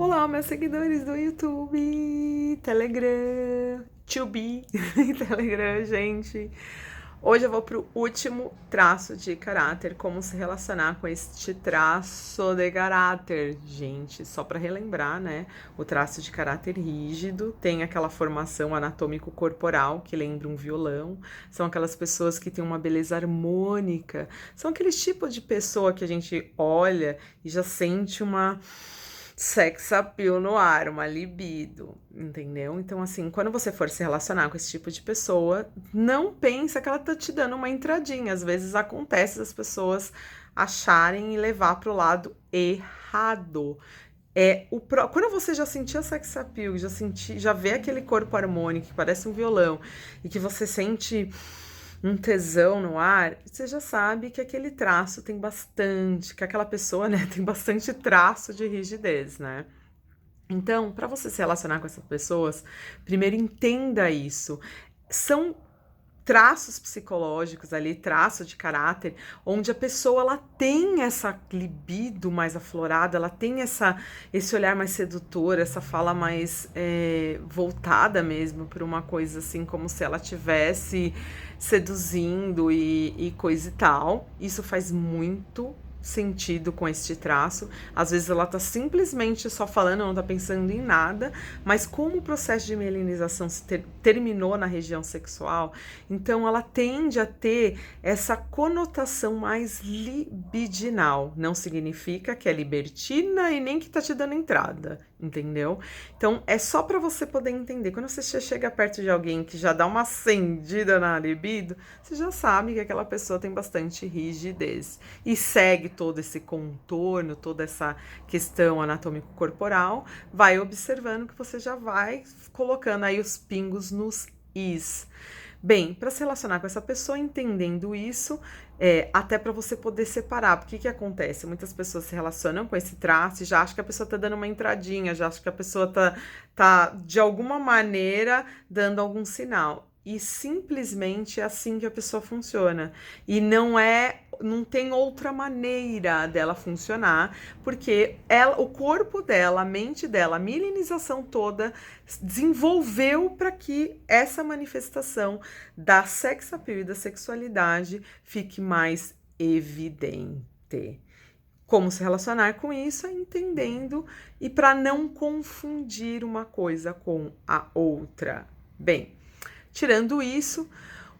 Olá, meus seguidores do YouTube, Telegram, Tubi, Telegram, gente. Hoje eu vou pro último traço de caráter, como se relacionar com este traço de caráter. Gente, só para relembrar, né? O traço de caráter rígido tem aquela formação anatômico-corporal que lembra um violão. São aquelas pessoas que têm uma beleza harmônica. São aqueles tipos de pessoa que a gente olha e já sente uma sex appeal no ar, uma libido, entendeu? Então, assim, quando você for se relacionar com esse tipo de pessoa, não pensa que ela tá te dando uma entradinha. Às vezes acontece das pessoas acharem e levar pro lado errado. Quando você já sentiu a sex appeal, já vê aquele corpo harmônico que parece um violão e que você sente um tesão no ar, você já sabe que aquele traço tem bastante, que aquela pessoa, né, tem bastante traço de rigidez, né? Então, para você se relacionar com essas pessoas, primeiro entenda isso. São traços psicológicos ali, traço de caráter, onde a pessoa ela tem essa libido mais aflorada, ela tem esse olhar mais sedutor, essa fala mais voltada mesmo para uma coisa assim, como se ela tivesse seduzindo e coisa e tal. Isso faz muito sentido com este traço. Às vezes ela tá simplesmente só falando, não tá pensando em nada, mas como o processo de mielinização terminou na região sexual, então ela tende a ter essa conotação mais libidinal. Não significa que é libertina e nem que tá te dando entrada, entendeu? Então é só para você poder entender. Quando você chega perto de alguém que já dá uma acendida na libido, você já sabe que aquela pessoa tem bastante rigidez e segue todo esse contorno, toda essa questão anatômico-corporal, vai observando que você já vai colocando aí os pingos nos is. Bem, para se relacionar com essa pessoa, entendendo isso, até para você poder separar, porque o que acontece? Muitas pessoas se relacionam com esse traço e já acham que a pessoa tá dando uma entradinha, já acham que a pessoa tá de alguma maneira dando algum sinal. E simplesmente é assim que a pessoa funciona. E não tem outra maneira dela funcionar, porque o corpo dela, a mente dela, a milinização toda desenvolveu para que essa manifestação da sex appeal e da sexualidade fique mais evidente. Como se relacionar com isso é entendendo e para não confundir uma coisa com a outra. Bem, tirando isso,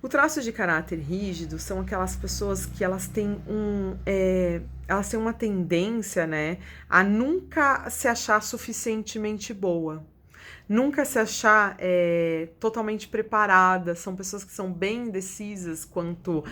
o traço de caráter rígido são aquelas pessoas que elas têm elas têm uma tendência, né, a nunca se achar suficientemente boa, nunca se achar totalmente preparada. São pessoas que são bem indecisas quanto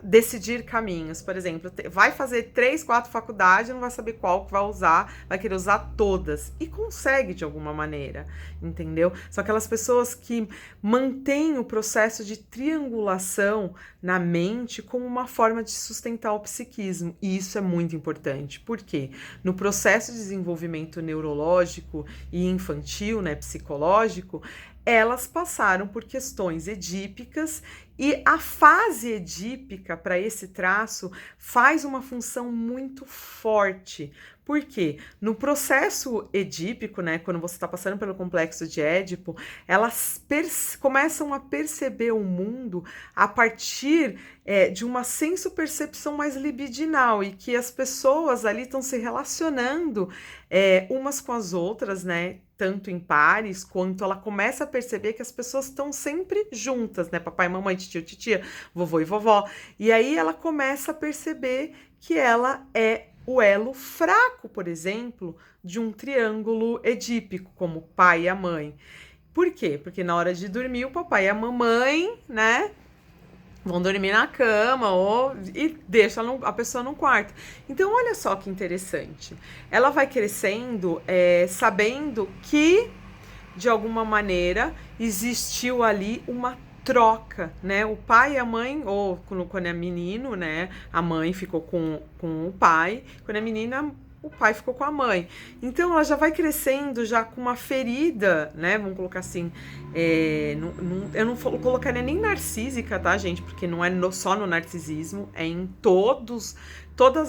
decidir caminhos. Por exemplo, vai fazer 3, 4 faculdades, não vai saber qual que vai usar, vai querer usar todas. E consegue de alguma maneira, entendeu? São aquelas pessoas que mantêm o processo de triangulação na mente como uma forma de sustentar o psiquismo. E isso é muito importante. Por quê? No processo de desenvolvimento neurológico e infantil, né, psicológico, elas passaram por questões edípicas e a fase edípica para esse traço faz uma função muito forte. Por quê? No processo edípico, né, quando você está passando pelo complexo de Édipo, elas começam a perceber o mundo a partir de uma senso-percepção mais libidinal e que as pessoas ali estão se relacionando umas com as outras, né? Tanto em pares, quanto ela começa a perceber que as pessoas estão sempre juntas, né? Papai, mamãe, tio, titia, vovô e vovó. E aí ela começa a perceber que ela é o elo fraco, por exemplo, de um triângulo edípico, como o pai e a mãe. Por quê? Porque na hora de dormir, o papai e a mamãe, né, vão dormir na cama e deixa a pessoa no quarto. Então, olha só que interessante. Ela vai crescendo sabendo que, de alguma maneira, existiu ali uma troca, né? O pai e a mãe, ou quando é menino, né? A mãe ficou com o pai. Quando é menina, o pai ficou com a mãe. Então ela já vai crescendo já com uma ferida, né? Vamos colocar assim. Eu não colocaria nem narcísica, tá, gente? Porque não é só no narcisismo, é em todas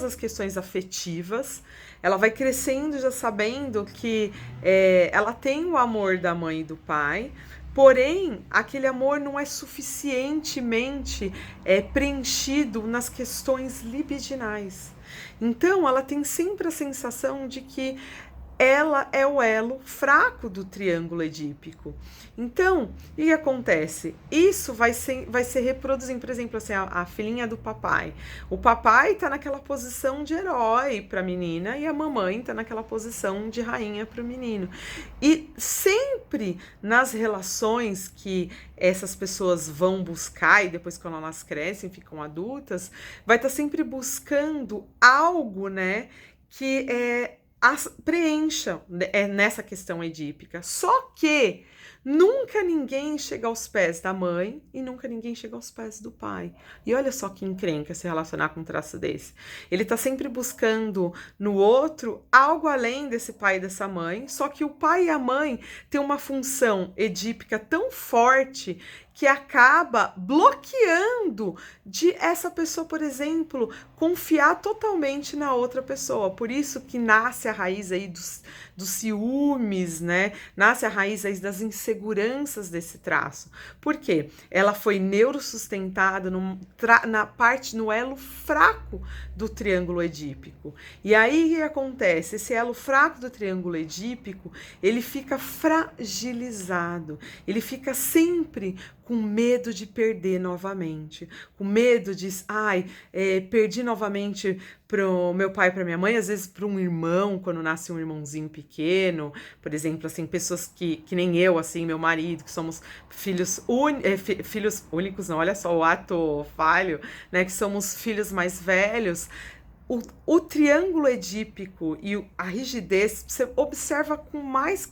as questões afetivas. ela vai crescendo já sabendo que ela tem o amor da mãe e do pai, porém, aquele amor não é suficientemente preenchido nas questões libidinais. Então, ela tem sempre a sensação de que ela é o elo fraco do triângulo edípico. Então, o que acontece? Isso vai ser reproduzindo, por exemplo, assim, a filhinha do papai. O papai tá naquela posição de herói para a menina e a mamãe tá naquela posição de rainha para o menino. E sempre nas relações que essas pessoas vão buscar e depois quando elas crescem, ficam adultas, vai estar sempre buscando algo, né, que preencha nessa questão edípica. Só que nunca ninguém chega aos pés da mãe e nunca ninguém chega aos pés do pai. E olha só que encrenca se relacionar com um traço desse. Ele tá sempre buscando no outro algo além desse pai e dessa mãe, só que o pai e a mãe têm uma função edípica tão forte que acaba bloqueando de essa pessoa, por exemplo, confiar totalmente na outra pessoa. Por isso que nasce a raiz aí dos ciúmes, né? Nasce a raiz aí das inseguranças desse traço. Por quê? Ela foi neurosustentada no elo fraco do triângulo edípico. E aí o que acontece? Esse elo fraco do triângulo edípico, ele fica fragilizado, ele fica sempre com medo de perder novamente, com medo de, perdi novamente pro meu pai e pra minha mãe, às vezes para um irmão, quando nasce um irmãozinho pequeno, por exemplo, assim, pessoas que nem eu, assim, meu marido, que somos filhos únicos, não, olha só o ato falho, né, que somos filhos mais velhos. O triângulo edípico e a rigidez, você observa com mais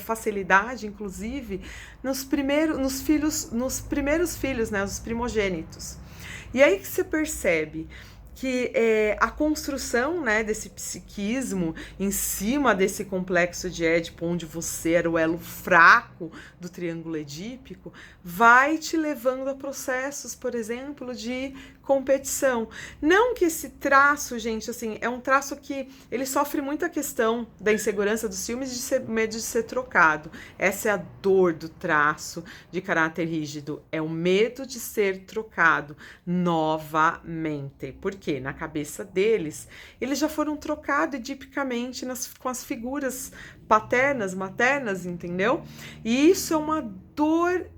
facilidade, inclusive, nos primeiros filhos, né, os primogênitos. E aí que você percebe que a construção, né, desse psiquismo em cima desse complexo de Édipo, onde você era o elo fraco do triângulo edípico, vai te levando a processos, por exemplo, de competição. Não que esse traço, gente, assim, é um traço que ele sofre muita questão da insegurança, dos ciúmes, de medo de ser trocado. Essa é a dor do traço de caráter rígido, é o medo de ser trocado novamente. Por quê? Na cabeça deles, eles já foram trocados edipicamente com as figuras paternas, maternas, entendeu? E isso é uma dor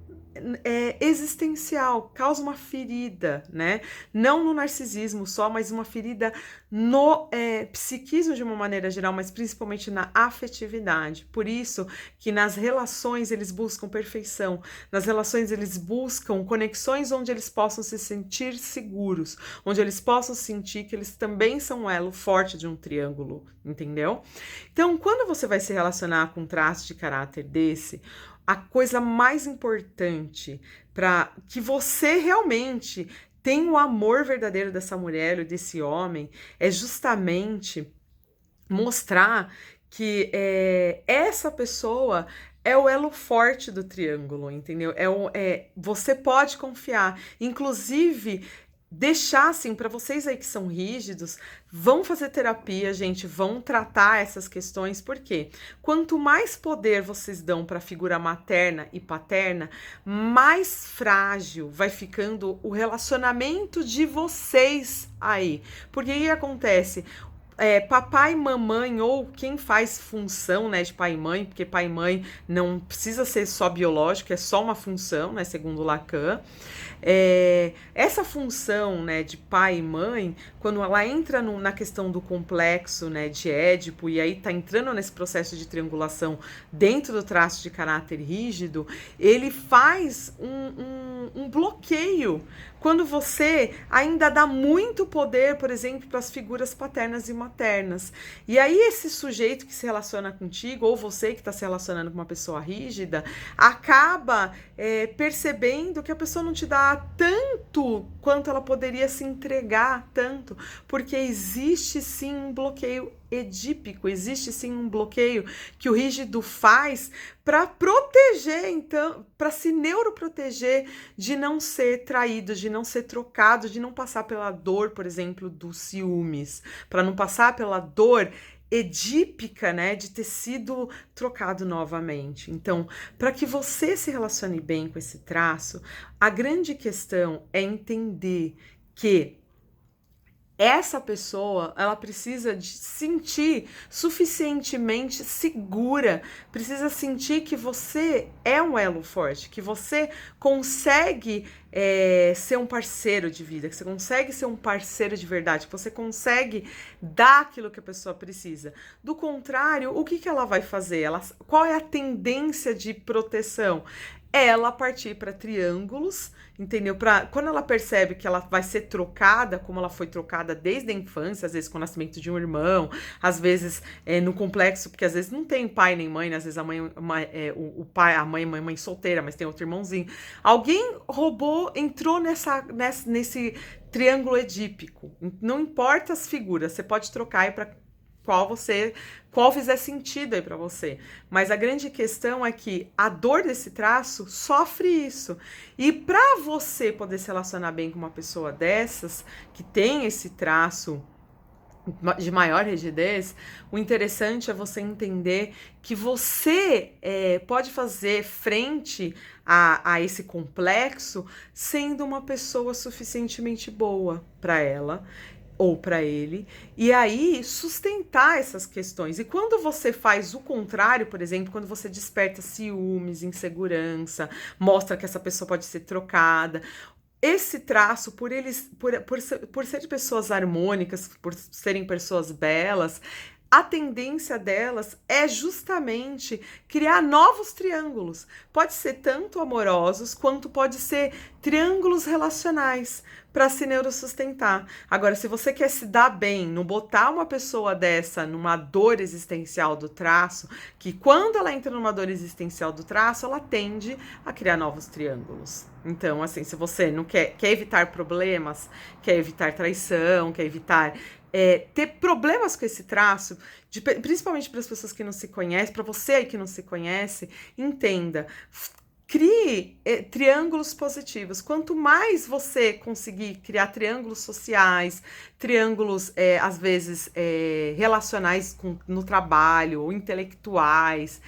existencial, causa uma ferida, né? Não no narcisismo só, mas uma ferida no psiquismo de uma maneira geral, mas principalmente na afetividade. Por isso que nas relações eles buscam perfeição, nas relações eles buscam conexões onde eles possam se sentir seguros, onde eles possam sentir que eles também são um elo forte de um triângulo, entendeu? Então, quando você vai se relacionar com um traço de caráter desse, a coisa mais importante para que você realmente tenha o amor verdadeiro dessa mulher ou desse homem é justamente mostrar que essa pessoa é o elo forte do triângulo, entendeu? Você pode confiar, inclusive deixar assim, para vocês aí que são rígidos, vão fazer terapia, gente, vão tratar essas questões, porque quanto mais poder vocês dão para a figura materna e paterna, mais frágil vai ficando o relacionamento de vocês aí. Porque o que acontece? Papai e mamãe, ou quem faz função, né, de pai e mãe, porque pai e mãe não precisa ser só biológico, é só uma função, né, segundo Lacan. Essa função, né, de pai e mãe, quando ela entra na questão do complexo, né, de Édipo, e aí tá entrando nesse processo de triangulação dentro do traço de caráter rígido, ele faz um bloqueio quando você ainda dá muito poder, por exemplo, para as figuras paternas e maternas. E aí esse sujeito que se relaciona contigo, ou você que está se relacionando com uma pessoa rígida, acaba percebendo que a pessoa não te dá tanto quanto ela poderia se entregar tanto, porque existe sim um bloqueio edípico, existe sim um bloqueio que o rígido faz para proteger, então, para se neuroproteger de não ser traído, de não ser trocado, de não passar pela dor, por exemplo, dos ciúmes, para não passar pela dor edípica, né, de ter sido trocado novamente. Então, para que você se relacione bem com esse traço, a grande questão é entender que essa pessoa, ela precisa de sentir suficientemente segura, precisa sentir que você é um elo forte, que você consegue ser um parceiro de vida, que você consegue ser um parceiro de verdade, que você consegue dar aquilo que a pessoa precisa. Do contrário, o que ela vai fazer? Qual é a tendência de proteção? Ela partir para triângulos, entendeu? Quando ela percebe que ela vai ser trocada, como ela foi trocada desde a infância, às vezes com o nascimento de um irmão, às vezes no complexo, porque às vezes não tem pai nem mãe, né? Às vezes a mãe, o pai, a mãe solteira, mas tem outro irmãozinho. Alguém roubou, entrou nesse triângulo edípico. Não importa as figuras, você pode trocar aí para qual fizer sentido aí para você. Mas a grande questão é que a dor desse traço sofre isso. E para você poder se relacionar bem com uma pessoa dessas, que tem esse traço de maior rigidez, o interessante é você entender que você pode fazer frente a esse complexo sendo uma pessoa suficientemente boa para ela ou para ele, e aí sustentar essas questões. E quando você faz o contrário, por exemplo, quando você desperta ciúmes, insegurança, mostra que essa pessoa pode ser trocada, esse traço, por ser pessoas harmônicas, por serem pessoas belas, a tendência delas é justamente criar novos triângulos. Pode ser tanto amorosos, quanto pode ser triângulos relacionais para se neurosustentar. Agora, se você quer se dar bem, não botar uma pessoa dessa numa dor existencial do traço, que quando ela entra numa dor existencial do traço, ela tende a criar novos triângulos. Então, assim, se você não quer evitar problemas, quer evitar traição, quer evitar ter problemas com esse traço, principalmente para as pessoas que não se conhecem, para você aí que não se conhece, entenda. Crie triângulos positivos. Quanto mais você conseguir criar triângulos sociais, triângulos, às vezes, relacionais no trabalho, ou intelectuais,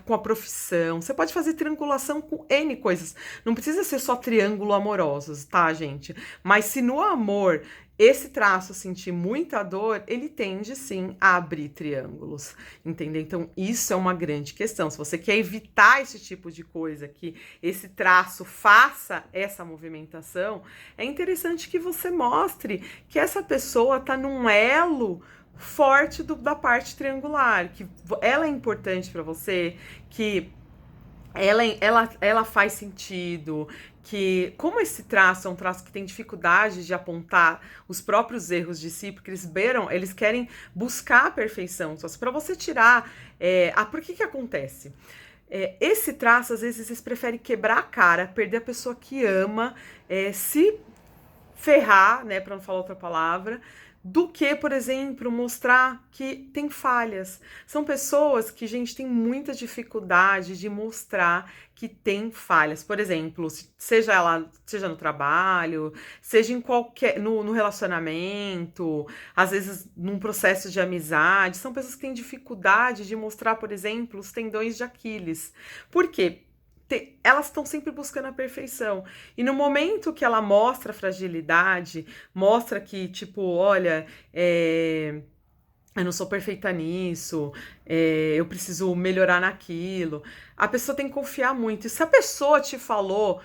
com a profissão. Você pode fazer triangulação com N coisas. Não precisa ser só triângulo amorosos, tá, gente? Mas se no amor esse traço sentir muita dor, ele tende sim a abrir triângulos, entendeu? Então isso é uma grande questão. Se você quer evitar esse tipo de coisa, que esse traço faça essa movimentação, é interessante que você mostre que essa pessoa tá num elo forte da parte triangular, que ela é importante para você, que ela faz sentido, que como esse traço é um traço que tem dificuldade de apontar os próprios erros de si, porque eles querem buscar a perfeição. Só para você tirar, por que acontece? Esse traço, às vezes, eles preferem quebrar a cara, perder a pessoa que ama, se ferrar, né, para não falar outra palavra, do que, por exemplo, mostrar que tem falhas. São pessoas que, gente, tem muita dificuldade de mostrar que tem falhas. Por exemplo, seja no trabalho, seja em no relacionamento, às vezes num processo de amizade. São pessoas que têm dificuldade de mostrar, por exemplo, os tendões de Aquiles. Por quê? Elas estão sempre buscando a perfeição. E no momento que ela mostra a fragilidade, mostra que, tipo, olha, eu não sou perfeita nisso, eu preciso melhorar naquilo, a pessoa tem que confiar muito. E se a pessoa te falou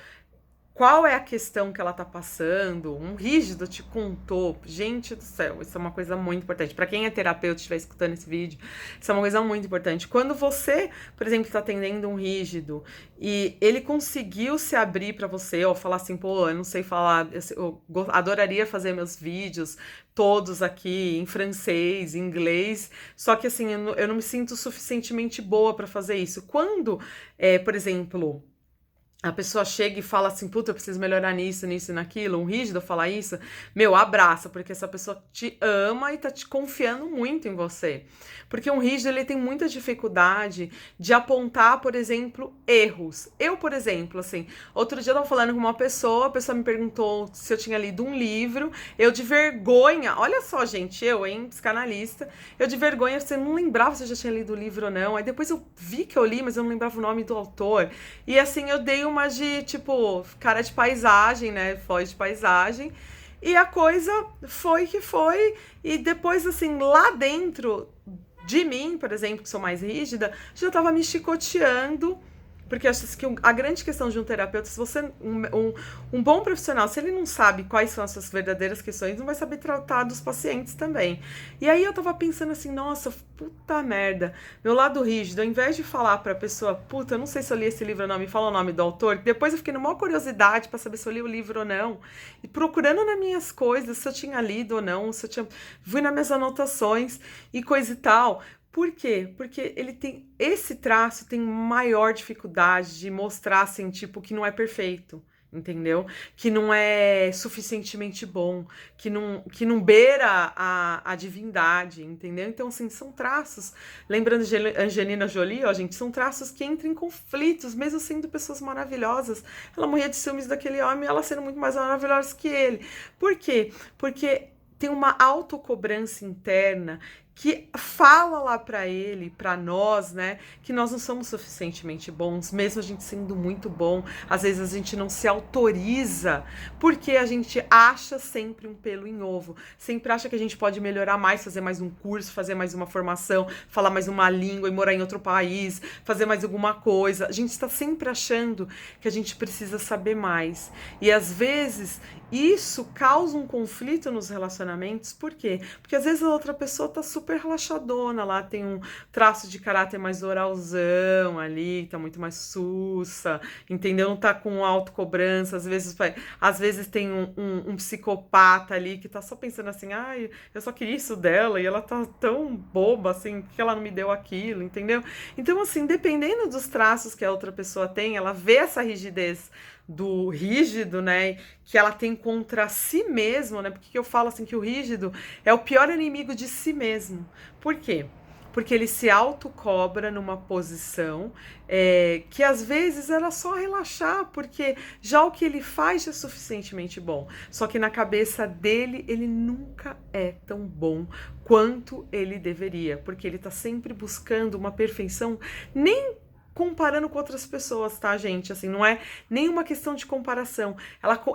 qual é a questão que ela tá passando, um rígido te contou, gente do céu, isso é uma coisa muito importante. Para quem é terapeuta e estiver escutando esse vídeo, isso é uma coisa muito importante. Quando você, por exemplo, tá atendendo um rígido e ele conseguiu se abrir para você, ou falar assim, pô, eu não sei falar, eu adoraria fazer meus vídeos todos aqui em francês, em inglês, só que assim, eu não me sinto suficientemente boa para fazer isso. Quando, por exemplo, a pessoa chega e fala assim, puta, eu preciso melhorar nisso, nisso e naquilo, um rígido falar isso, meu, abraça, porque essa pessoa te ama e tá te confiando muito em você. Porque um rígido, ele tem muita dificuldade de apontar, por exemplo, erros. Eu, por exemplo, assim, outro dia eu tava falando com uma pessoa, a pessoa me perguntou se eu tinha lido um livro, eu de vergonha, olha só, gente, eu, hein, psicanalista, eu de vergonha, você não lembrava se eu já tinha lido o livro ou não, aí depois eu vi que eu li, mas eu não lembrava o nome do autor, e assim, eu dei uma de, tipo, cara de paisagem, né? Foz de paisagem. E a coisa foi que foi. E depois, assim, lá dentro de mim, por exemplo, que sou mais rígida, já tava me chicoteando. Porque acho que a grande questão de um terapeuta, se você. Um bom profissional, se ele não sabe quais são as suas verdadeiras questões, não vai saber tratar dos pacientes também. E aí eu tava pensando assim, nossa, puta merda. Meu lado rígido, ao invés de falar pra pessoa, puta, eu não sei se eu li esse livro ou não, me fala o nome do autor, depois eu fiquei numa curiosidade pra saber se eu li o livro ou não. E procurando nas minhas coisas, se eu tinha lido ou não, se eu tinha. Fui nas minhas anotações e coisa e tal. Por quê? Porque ele tem esse traço tem maior dificuldade de mostrar assim, tipo, que não é perfeito, entendeu? Que não é suficientemente bom, que não beira a divindade, entendeu? Então, assim, são traços, lembrando de Angelina Jolie, ó, gente, são traços que entram em conflitos, mesmo sendo pessoas maravilhosas. Ela morria de ciúmes daquele homem, ela sendo muito mais maravilhosa que ele. Por quê? Porque tem uma autocobrança interna que fala lá pra ele, pra nós, né, que nós não somos suficientemente bons, mesmo a gente sendo muito bom, às vezes a gente não se autoriza, porque a gente acha sempre um pelo em ovo, sempre acha que a gente pode melhorar mais, fazer mais um curso, fazer mais uma formação, falar mais uma língua e morar em outro país, fazer mais alguma coisa. A gente está sempre achando que a gente precisa saber mais. E às vezes isso causa um conflito nos relacionamentos, por quê? Porque às vezes a outra pessoa tá super relaxadona lá, tem um traço de caráter mais oralzão ali, tá muito mais sussa, entendeu? Não tá com autocobrança, às vezes tem um psicopata ali que tá só pensando assim, ai, eu só queria isso dela e ela tá tão boba assim, que ela não me deu aquilo, entendeu? Então, assim, dependendo dos traços que a outra pessoa tem, ela vê essa rigidez do rígido, né, que ela tem contra si mesmo, né, porque eu falo assim que o rígido é o pior inimigo de si mesmo. Por quê? Porque ele se autocobra numa posição que às vezes era só relaxar, porque já o que ele faz é suficientemente bom. Só que na cabeça dele, ele nunca é tão bom quanto ele deveria, porque ele tá sempre buscando uma perfeição, nem comparando com outras pessoas, tá, gente? Assim, não é nenhuma questão de comparação.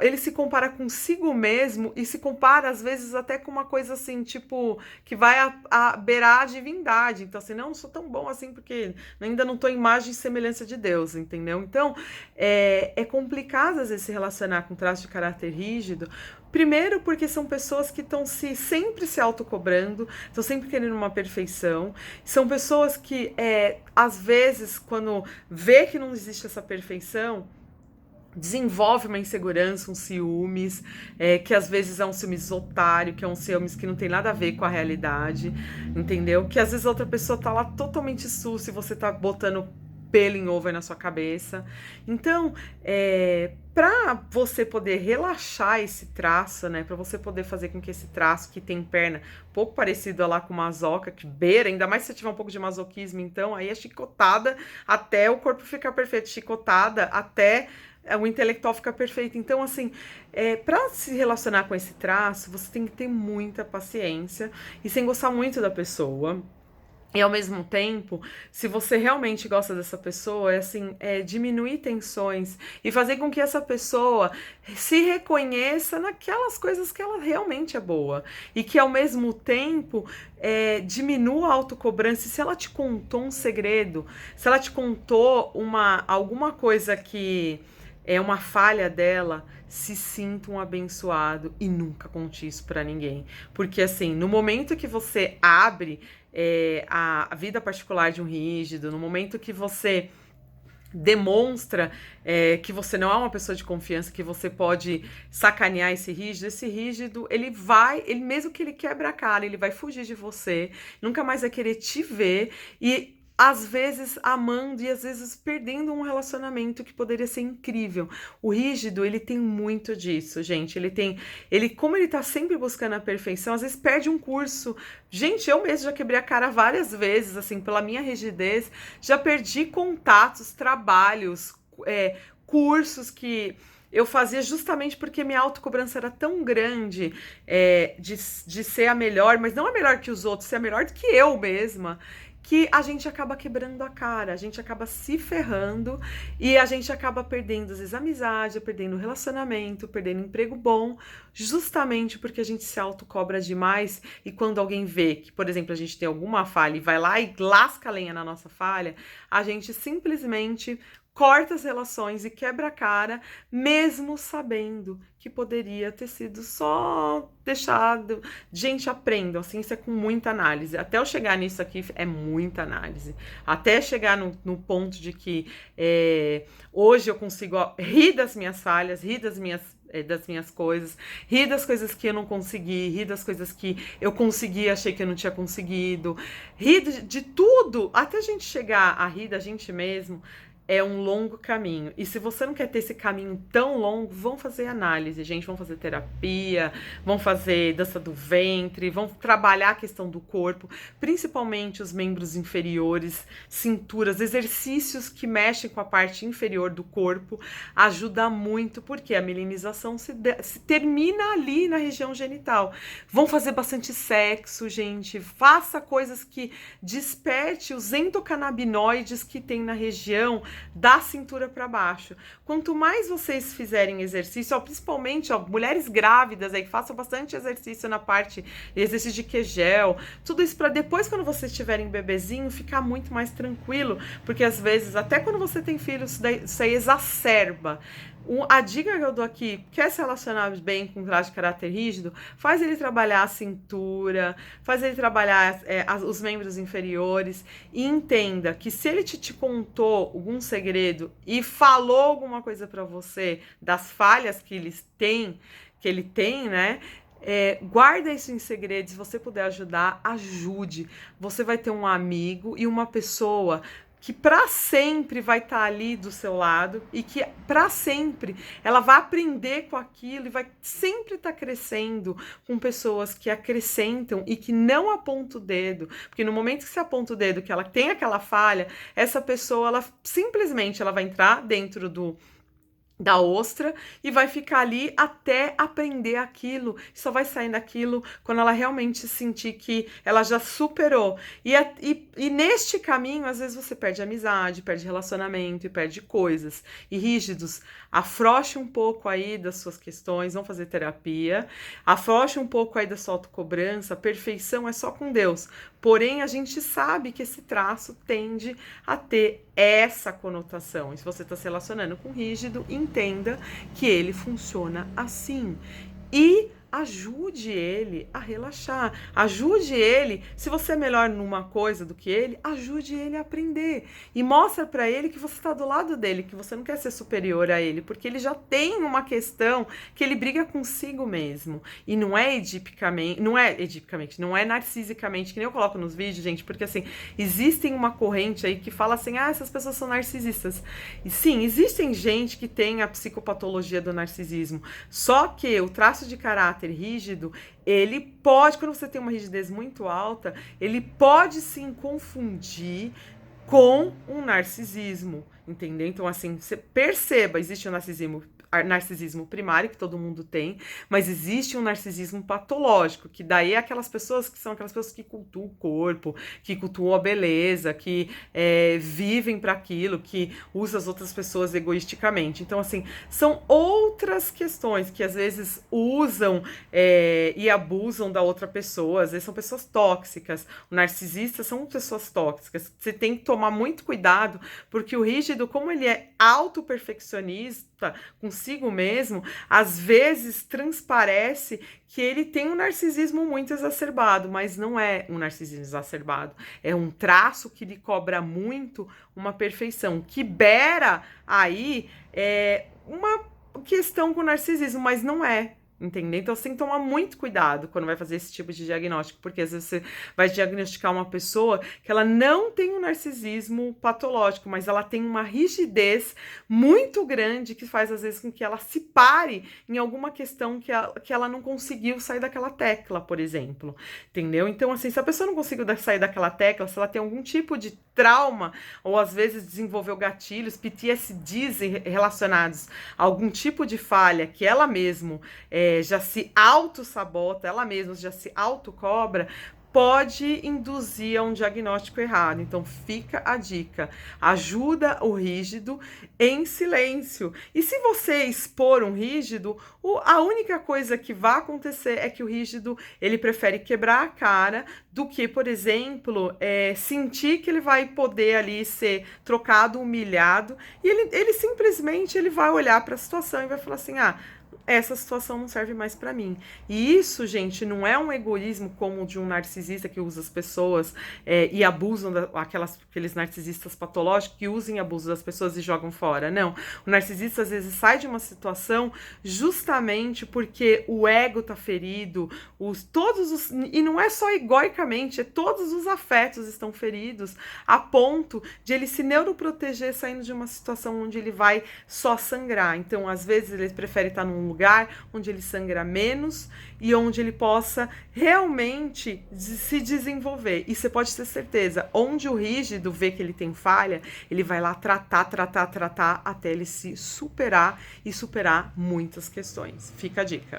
Ele se compara consigo mesmo e se compara, às vezes, até com uma coisa assim, tipo, que vai a beirar a divindade. Então, assim, não sou tão bom assim porque ainda não tô em imagem e semelhança de Deus, entendeu? Então, é complicado, às vezes, se relacionar com traço de caráter rígido. Primeiro, porque são pessoas que estão sempre se autocobrando, estão sempre querendo uma perfeição. São pessoas que, às vezes, quando vê que não existe essa perfeição, desenvolve uma insegurança, um ciúmes, que às vezes é um ciúmes otário, que é um ciúmes que não tem nada a ver com a realidade, entendeu? Que às vezes a outra pessoa tá lá totalmente sussa e você tá botando pelo em ovo aí na sua cabeça. Então, para você poder relaxar esse traço, né, para você poder fazer com que esse traço que tem perna, pouco parecido lá com masoca, que beira, ainda mais se você tiver um pouco de masoquismo, então, aí é chicotada até o corpo ficar perfeito, chicotada até o intelectual ficar perfeito. Então, assim, para se relacionar com esse traço, você tem que ter muita paciência e sem gostar muito da pessoa. E ao mesmo tempo, se você realmente gosta dessa pessoa, diminuir tensões e fazer com que essa pessoa se reconheça naquelas coisas que ela realmente é boa. E que ao mesmo tempo diminua a autocobrança. E se ela te contou um segredo, se ela te contou alguma coisa que é uma falha dela, se sinta um abençoado e nunca conte isso pra ninguém. Porque assim, no momento que você abre a vida particular de um rígido, no momento que você demonstra que você não é uma pessoa de confiança, que você pode sacanear esse rígido, ele mesmo que ele quebre a cara, ele vai fugir de você, nunca mais vai querer te ver, e às vezes amando e às vezes perdendo um relacionamento que poderia ser incrível. O rígido, ele tem muito disso, gente. Como ele tá sempre buscando a perfeição, às vezes perde um curso. Gente, eu mesmo já quebrei a cara várias vezes, assim, pela minha rigidez. Já perdi contatos, trabalhos, cursos que eu fazia justamente porque minha autocobrança era tão grande, de ser a melhor, mas não a melhor que os outros, ser a melhor do que eu mesma, que a gente acaba quebrando a cara, a gente acaba se ferrando e a gente acaba perdendo, às vezes, amizade, perdendo relacionamento, perdendo emprego bom, justamente porque a gente se autocobra demais e quando alguém vê que, por exemplo, a gente tem alguma falha e vai lá e lasca a lenha na nossa falha, a gente simplesmente corta as relações e quebra a cara, mesmo sabendo que poderia ter sido só deixado. Gente, aprendam, assim, isso é com muita análise. Até eu chegar nisso aqui é muita análise. Até chegar no ponto de que hoje eu consigo rir das minhas falhas, rir das minhas coisas, rir das coisas que eu não consegui, rir das coisas que eu consegui e achei que eu não tinha conseguido, rir de tudo, até a gente chegar a rir da gente mesmo. É um longo caminho. E se você não quer ter esse caminho tão longo, vão fazer análise, gente. Vão fazer terapia, vão fazer dança do ventre, vão trabalhar a questão do corpo, principalmente os membros inferiores, cinturas, exercícios que mexem com a parte inferior do corpo. Ajuda muito, porque a melinização se termina ali na região genital. Vão fazer bastante sexo, gente. Faça coisas que desperte os endocannabinoides que tem na região da cintura para baixo. Quanto mais vocês fizerem exercício, principalmente mulheres grávidas aí, que façam bastante exercício na parte de exercício de Kegel, tudo isso para depois, quando vocês tiverem bebezinho, ficar muito mais tranquilo, porque às vezes, até quando você tem filhos, isso aí exacerba. A dica que eu dou aqui, quer se relacionar bem com traço de caráter rígido, faz ele trabalhar a cintura, faz ele trabalhar os membros inferiores e entenda que se ele te contou algum segredo e falou alguma coisa para você das falhas que ele tem, né? Guarda isso em segredo. Se você puder ajudar, ajude. Você vai ter um amigo e uma pessoa que para sempre vai estar ali do seu lado e que para sempre ela vai aprender com aquilo e vai sempre estar crescendo com pessoas que acrescentam e que não apontam o dedo, porque no momento que você aponta o dedo que ela tem aquela falha, essa pessoa ela simplesmente ela vai entrar dentro da ostra e vai ficar ali até aprender aquilo. Só vai sair daquilo quando ela realmente sentir que ela já superou. E neste caminho, às vezes você perde amizade, perde relacionamento e perde coisas. E rígidos, afrouxe um pouco aí das suas questões, vão fazer terapia, afrouxe um pouco aí da sua autocobrança. Perfeição é só com Deus. Porém, a gente sabe que esse traço tende a ter essa conotação. E se você está se relacionando com rígido, entenda que ele funciona assim. E ajude ele a relaxar. Ajude ele, se você é melhor numa coisa do que ele, ajude ele a aprender. E mostra para ele que você está do lado dele, que você não quer ser superior a ele, porque ele já tem uma questão que ele briga consigo mesmo. E não é edipicamente, não é narcisicamente, que nem eu coloco nos vídeos, gente, porque assim, existem uma corrente aí que fala assim, essas pessoas são narcisistas. E sim, existem gente que tem a psicopatologia do narcisismo, só que o traço de caráter rígido, ele pode, quando você tem uma rigidez muito alta, ele pode sim confundir com um narcisismo, entendeu? Então, assim, você perceba, existe o narcisismo primário, que todo mundo tem, mas existe um narcisismo patológico, que daí é aquelas pessoas que são aquelas pessoas que cultuam o corpo, que cultuam a beleza, que vivem para aquilo, que usam as outras pessoas egoisticamente. Então, assim, são outras questões que às vezes usam e abusam da outra pessoa, às vezes são pessoas tóxicas. O narcisista são pessoas tóxicas. Você tem que tomar muito cuidado, porque o rígido, como ele é autoperfeccionista consigo mesmo, às vezes transparece que ele tem um narcisismo muito exacerbado, mas não é um narcisismo exacerbado, é um traço que lhe cobra muito uma perfeição, que beira aí uma questão com o narcisismo, mas não é. Entendeu? Então você tem que tomar muito cuidado quando vai fazer esse tipo de diagnóstico, porque às vezes você vai diagnosticar uma pessoa que ela não tem um narcisismo patológico, mas ela tem uma rigidez muito grande que faz às vezes com que ela se pare em alguma questão que ela não conseguiu sair daquela tecla, por exemplo. Entendeu? Então, assim, se a pessoa não conseguiu sair daquela tecla, se ela tem algum tipo de trauma, ou às vezes desenvolveu gatilhos, PTSDs relacionados a algum tipo de falha que ela mesma já se auto-sabota, ela mesma já se auto-cobra, pode induzir a um diagnóstico errado. Então fica a dica, ajuda o rígido em silêncio. E se você expor um rígido, a única coisa que vai acontecer é que o rígido ele prefere quebrar a cara do que, por exemplo, sentir que ele vai poder ali ser trocado, humilhado, e ele simplesmente ele vai olhar para a situação e vai falar assim, essa situação não serve mais para mim. E isso, gente, não é um egoísmo como o de um narcisista que usa as pessoas e abusam aqueles narcisistas patológicos que usam e abusam das pessoas e jogam fora. Não. O narcisista às vezes sai de uma situação justamente porque o ego tá ferido, e não é só egoicamente, todos os afetos estão feridos a ponto de ele se neuroproteger saindo de uma situação onde ele vai só sangrar. Então, às vezes, ele prefere estar num lugar onde ele sangra menos e onde ele possa realmente se desenvolver. E você pode ter certeza, onde o rígido vê que ele tem falha, ele vai lá tratar até ele se superar e superar muitas questões. Fica a dica.